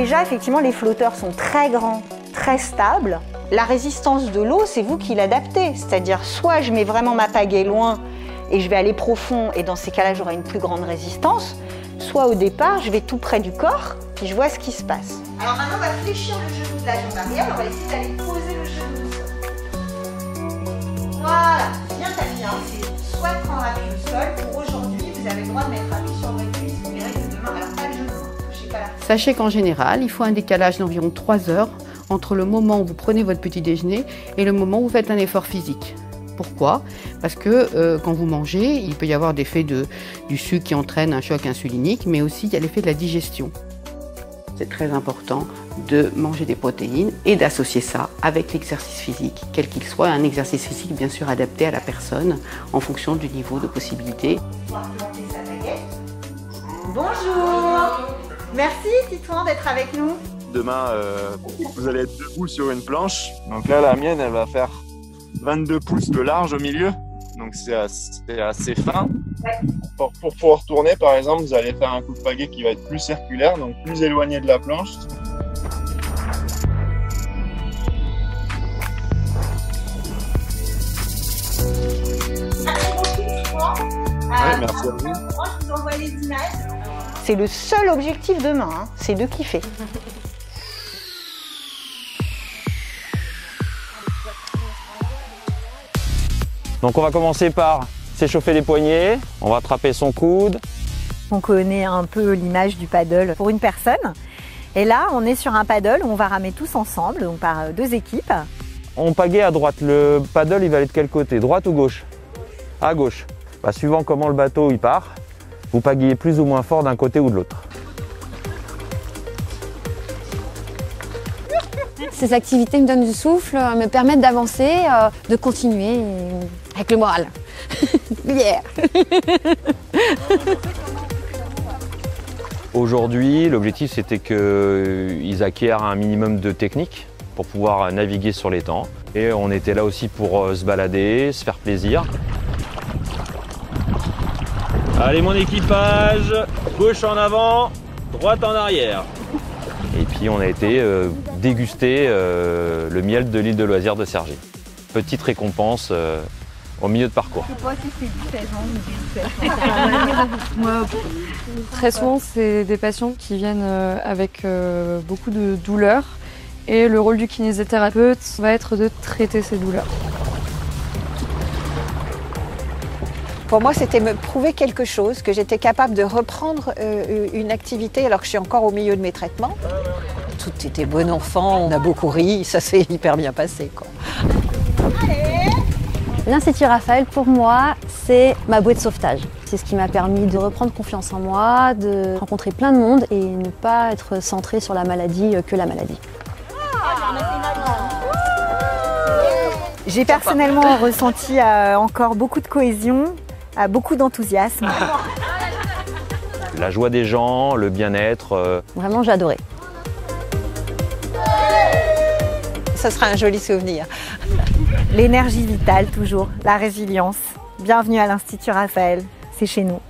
déjà, effectivement, les flotteurs sont très grands, très stables. La résistance de l'eau, c'est vous qui l'adaptez. C'est-à-dire, soit je mets vraiment ma pagaie loin et je vais aller profond, et dans ces cas-là, j'aurai une plus grande résistance. Soit au départ, je vais tout près du corps, puis je vois ce qui se passe. Alors maintenant, on va fléchir le genou de la jambe arrière. On va essayer d'aller poser le genou au sol. Voilà, bien tapis. C'est soit prendre appui au sol. Pour aujourd'hui, vous avez le droit de mettre appui sur votre cuisse. Vous verrez que demain, alors pas le genou. Sachez qu'en général, il faut un décalage d'environ 3 heures entre le moment où vous prenez votre petit déjeuner et le moment où vous faites un effort physique. Pourquoi? Parce que quand vous mangez, il peut y avoir l'effet du sucre qui entraîne un choc insulinique, mais aussi il y a l'effet de la digestion. C'est très important de manger des protéines et d'associer ça avec l'exercice physique, quel qu'il soit, un exercice physique bien sûr adapté à la personne en fonction du niveau de possibilité. Bonjour! Merci Titouan d'être avec nous. Demain, vous allez être debout sur une planche. Donc là, la mienne, elle va faire 22 pouces de large au milieu. Donc c'est assez fin. Ouais. Pour pouvoir tourner, par exemple, vous allez faire un coup de pagaie qui va être plus circulaire, donc plus éloigné de la planche. Merci à vous. Moi, je vous envoie les images. C'est le seul objectif demain, hein, c'est de kiffer. Donc on va commencer par s'échauffer les poignets, on va attraper son coude. On connaît un peu l'image du paddle pour une personne. Et là, on est sur un paddle où on va ramer tous ensemble, donc par 2 équipes. On pagaie à droite, le paddle il va aller de quel côté? Droite ou gauche? À gauche. Bah, suivant comment le bateau il part, vous pagayez plus ou moins fort d'un côté ou de l'autre. Ces activités me donnent du souffle, me permettent d'avancer, de continuer avec le moral. Yeah. Aujourd'hui, l'objectif c'était qu'ils acquièrent un minimum de technique pour pouvoir naviguer sur l'étang. Et on était là aussi pour se balader, se faire plaisir. Allez mon équipage, gauche en avant, droite en arrière. Et puis on a été déguster le miel de l'île de loisirs de Cergy. Petite récompense au milieu de parcours. Très souvent, c'est des patients qui viennent avec beaucoup de douleurs et le rôle du kinésithérapeute va être de traiter ces douleurs. Pour moi, c'était me prouver quelque chose, que j'étais capable de reprendre une activité alors que je suis encore au milieu de mes traitements. Tout était bon enfant, on a beaucoup ri, ça s'est hyper bien passé, quoi. L'Institut Raphaël, pour moi, c'est ma bouée de sauvetage. C'est ce qui m'a permis de reprendre confiance en moi, de rencontrer plein de monde et ne pas être centré sur la maladie que la maladie. J'ai personnellement ressenti encore beaucoup de cohésion, beaucoup d'enthousiasme. La joie des gens, le bien-être. Vraiment, j'ai adoré. Ça sera un joli souvenir. L'énergie vitale toujours, la résilience. Bienvenue à l'Institut Raphaël, c'est chez nous.